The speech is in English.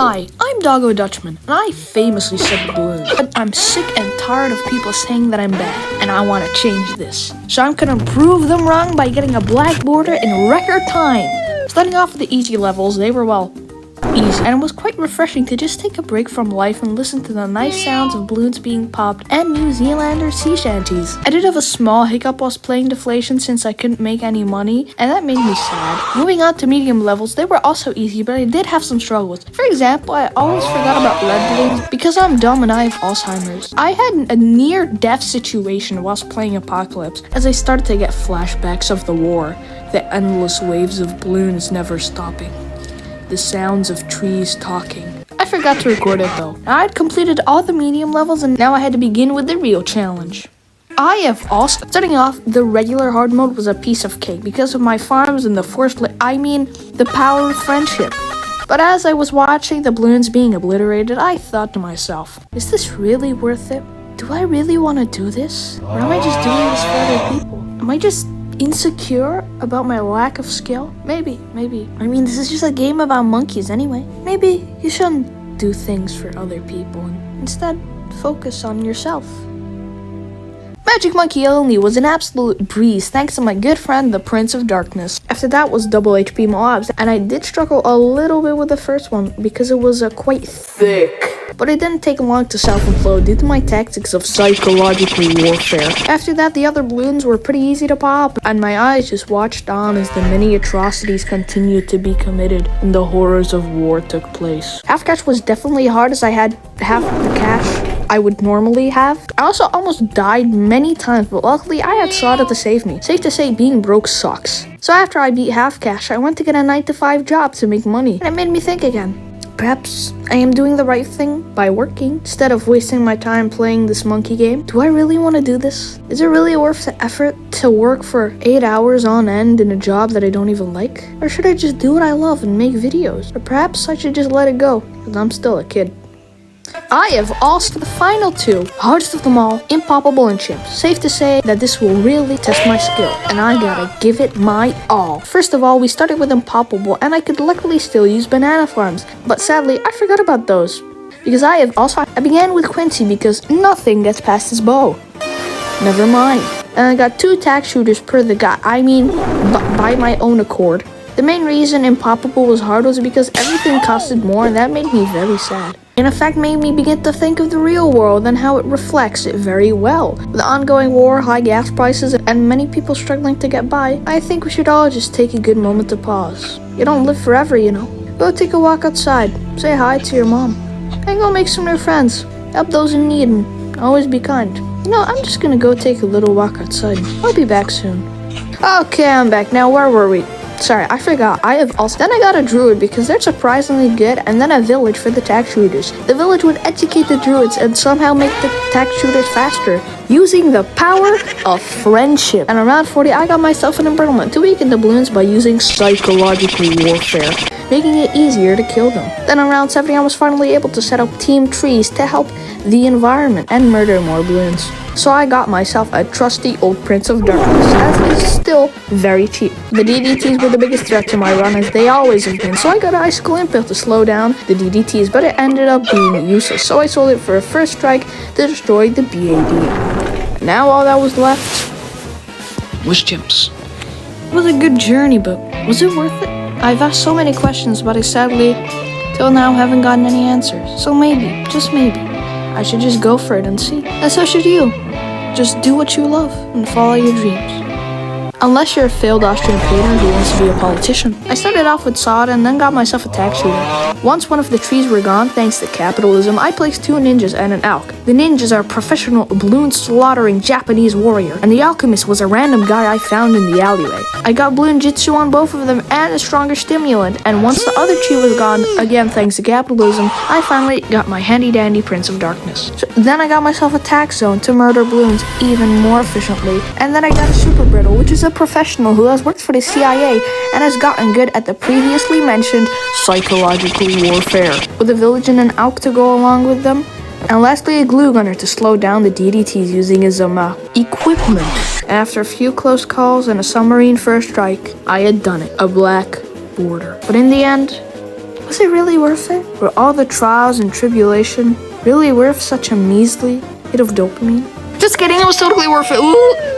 Hi, I'm Doggo Dutchman, and I famously suck balloons. But I'm sick and tired of people saying that I'm bad, and I want to change this. So I'm gonna prove them wrong by getting a black border in record time. Starting off with the easy levels, they were, well, easy, and it was quite refreshing to just take a break from life and listen to the nice sounds of balloons being popped and New Zealander sea shanties. I did have a small hiccup whilst playing Deflation since I couldn't make any money, and that made me sad. Moving on to medium levels, they were also easy, but I did have some struggles. For example, I always forgot about lead balloons because I'm dumb and I have Alzheimer's. I had a near-death situation whilst playing Apocalypse as I started to get flashbacks of the war, the endless waves of balloons never stopping. The sounds of trees talking. I forgot to record it though. I had completed all the medium levels and now I had to begin with the real challenge. I have also, starting off, the regular hard mode was a piece of cake because of my farms and the the power of friendship. But as I was watching the balloons being obliterated, I thought to myself, is this really worth it? Do I really want to do this? Or am I just doing this for other people? Am I just insecure about my lack of skill? Maybe. I mean, this is just a game about monkeys anyway. Maybe you shouldn't do things for other people and instead focus on yourself. Magic Monkey only was an absolute breeze thanks to my good friend the Prince of Darkness. After that was double HP mobs, and I did struggle a little bit with the first one because it was quite thick. But it didn't take long to self-implode due to my tactics of psychological warfare. After that, the other balloons were pretty easy to pop, and my eyes just watched on as the many atrocities continued to be committed and the horrors of war took place. Half cash was definitely hard as I had half the cash I would normally have. I also almost died many times, but luckily I had Sada to save me. Safe to say, being broke sucks. So after I beat half cash, I went to get a 9-to-5 job to make money, and it made me think again. Perhaps I am doing the right thing by working instead of wasting my time playing this monkey game. Do I really want to do this? Is it really worth the effort to work for 8 hours on end in a job that I don't even like? Or should I just do what I love and make videos? Or perhaps I should just let it go, because I'm still a kid. I have also the final two, hardest of them all, Impoppable and Chimps. Safe to say that this will really test my skill, and I gotta give it my all. First of all, we started with Impoppable, and I could luckily still use banana farms, but sadly, I forgot about those. Because I began with Quincy because nothing gets past his bow. Never mind. And I got 2 tack shooters per the guy, by my own accord. The main reason Impoppable was hard was because everything costed more, and that made me very sad. And in fact made me begin to think of the real world and how it reflects it very well. With the ongoing war, high gas prices, and many people struggling to get by, I think we should all just take a good moment to pause. You don't live forever, you know. Go take a walk outside, say hi to your mom, and go make some new friends. Help those in need and always be kind. You know, I'm just gonna go take a little walk outside. I'll be back soon. Okay, I'm back. Now, where were we? Sorry, I forgot. Then I got a druid because they're surprisingly good, and then a village for the tack shooters. The village would educate the druids and somehow make the tack shooters faster, using the power of friendship. And around 40, I got myself an embrittlement to weaken the balloons by using psychological warfare, making it easier to kill them. Then around 70, I was finally able to set up team trees to help the environment and murder more balloons. So I got myself a trusty old Prince of Darkness, as it is still very cheap. The DDTs were the biggest threat to my run, as they always have been, so I got an Icicle Impale to slow down the DDTs, but it ended up being useless, so I sold it for a first strike to destroy the BAD. Now all that was left was Chimps. It was a good journey, but was it worth it? I've asked so many questions, but I sadly, till now, haven't gotten any answers. So maybe, just maybe, I should just go for it and see. And so should you. Just do what you love and follow your dreams. Unless you're a failed Austrian painter who wants to be a politician. I started off with sod and then got myself a tack shooter. Once one of the trees were gone, thanks to capitalism, I placed 2 ninjas and an alch. The ninjas are professional balloon slaughtering Japanese warrior, and the alchemist was a random guy I found in the alleyway. I got balloon jitsu on both of them and a stronger stimulant, and once the other tree was gone, again thanks to capitalism, I finally got my handy dandy Prince of Darkness. So then I got myself a tack zone to murder balloons even more efficiently, and then I got a super brittle, which is a professional who has worked for the CIA and has gotten good at the previously mentioned psychological warfare, with a village and an alch to go along with them, and lastly a glue gunner to slow down the DDTs using his equipment. After a few close calls and a submarine first strike, I had done it, a black border. But in the end, Was it really worth it? Were all the trials and tribulation really worth such a measly hit of dopamine? Just kidding, it was totally worth it. Ooh.